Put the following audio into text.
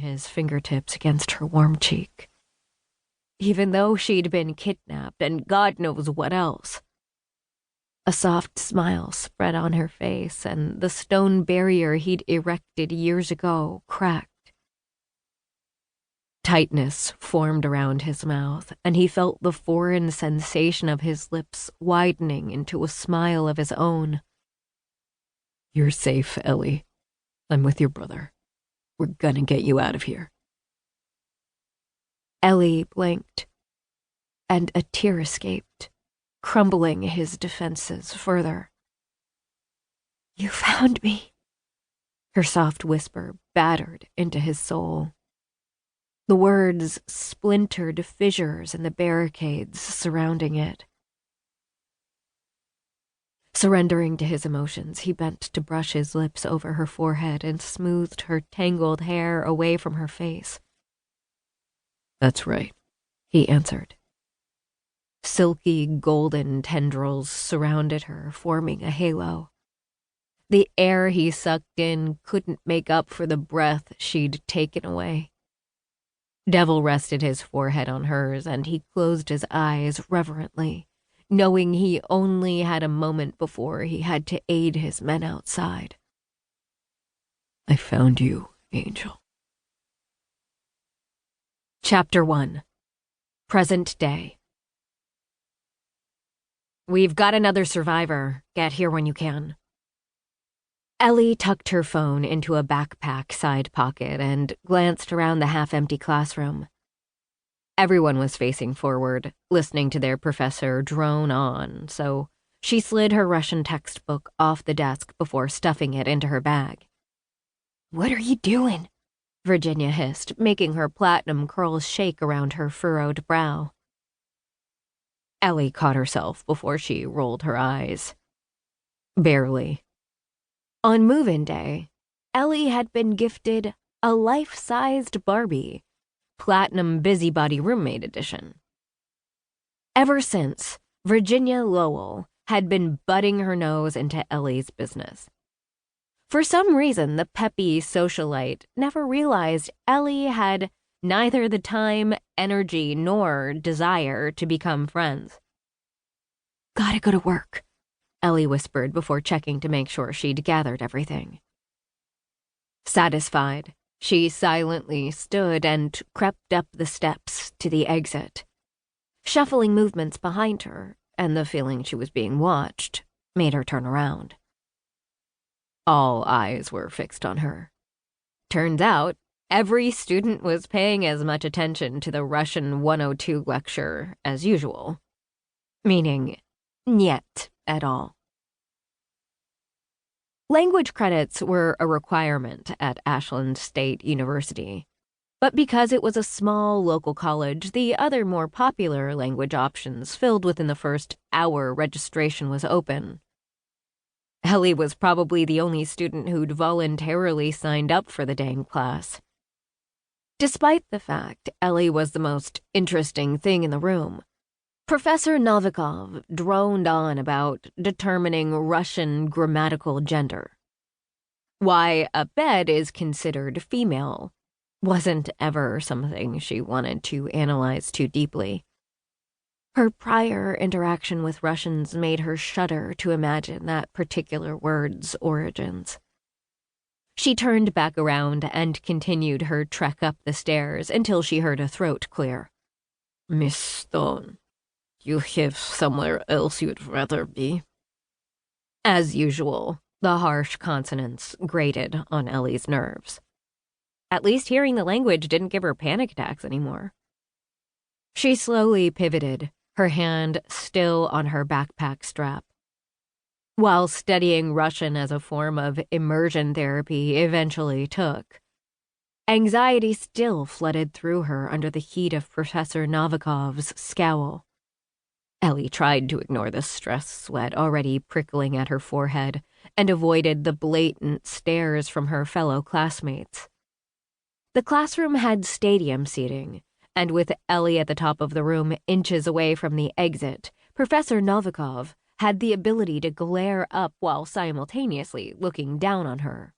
his fingertips against her warm cheek. Even though she'd been kidnapped and God knows what else. A soft smile spread on her face, and the stone barrier he'd erected years ago cracked. Tightness formed around his mouth, and he felt the foreign sensation of his lips widening into a smile of his own. "You're safe, Ellie. I'm with your brother. We're gonna get you out of here." Ellie blinked, and a tear escaped, crumbling his defenses further. "You found me," her soft whisper battered into his soul. The words splintered fissures in the barricades surrounding it. Surrendering to his emotions, he bent to brush his lips over her forehead and smoothed her tangled hair away from her face. "That's right," he answered. Silky golden tendrils surrounded her, forming a halo. The air he sucked in couldn't make up for the breath she'd taken away. Devil rested his forehead on hers, and he closed his eyes reverently, knowing he only had a moment before he had to aid his men outside. "I found you, Angel." Chapter 1. Present Day. "We've got another survivor. Get here when you can." Ellie tucked her phone into a backpack side pocket and glanced around the half-empty classroom. Everyone was facing forward, listening to their professor drone on, so she slid her Russian textbook off the desk before stuffing it into her bag. "What are you doing?" Virginia hissed, making her platinum curls shake around her furrowed brow. Ellie caught herself before she rolled her eyes. Barely. On move-in day, Ellie had been gifted a life-sized Barbie, Platinum Busybody Roommate Edition. Ever since, Virginia Lowell had been butting her nose into Ellie's business. For some reason, the peppy socialite never realized Ellie had neither the time, energy, nor desire to become friends. "Gotta go to work," Ellie whispered before checking to make sure she'd gathered everything. Satisfied, she silently stood and crept up the steps to the exit. Shuffling movements behind her, and the feeling she was being watched, made her turn around. All eyes were fixed on her. Turns out, every student was paying as much attention to the Russian 102 lecture as usual. Meaning, niet at all. Language credits were a requirement at Ashland State University, but because it was a small local college, the other more popular language options filled within the first hour registration was open. Ellie was probably the only student who'd voluntarily signed up for the dang class. Despite the fact Ellie was the most interesting thing in the room, Professor Novikov droned on about determining Russian grammatical gender. Why a bed is considered female wasn't ever something she wanted to analyze too deeply. Her prior interaction with Russians made her shudder to imagine that particular word's origins. She turned back around and continued her trek up the stairs until she heard a throat clear. "Miss Stone, you have somewhere else you'd rather be?" As usual, the harsh consonants grated on Ellie's nerves. At least hearing the language didn't give her panic attacks anymore. She slowly pivoted, her hand still on her backpack strap. While studying Russian as a form of immersion therapy eventually took, anxiety still flooded through her under the heat of Professor Novikov's scowl. Ellie tried to ignore the stress sweat already prickling at her forehead and avoided the blatant stares from her fellow classmates. The classroom had stadium seating, and with Ellie at the top of the room inches away from the exit, Professor Novikov had the ability to glare up while simultaneously looking down on her.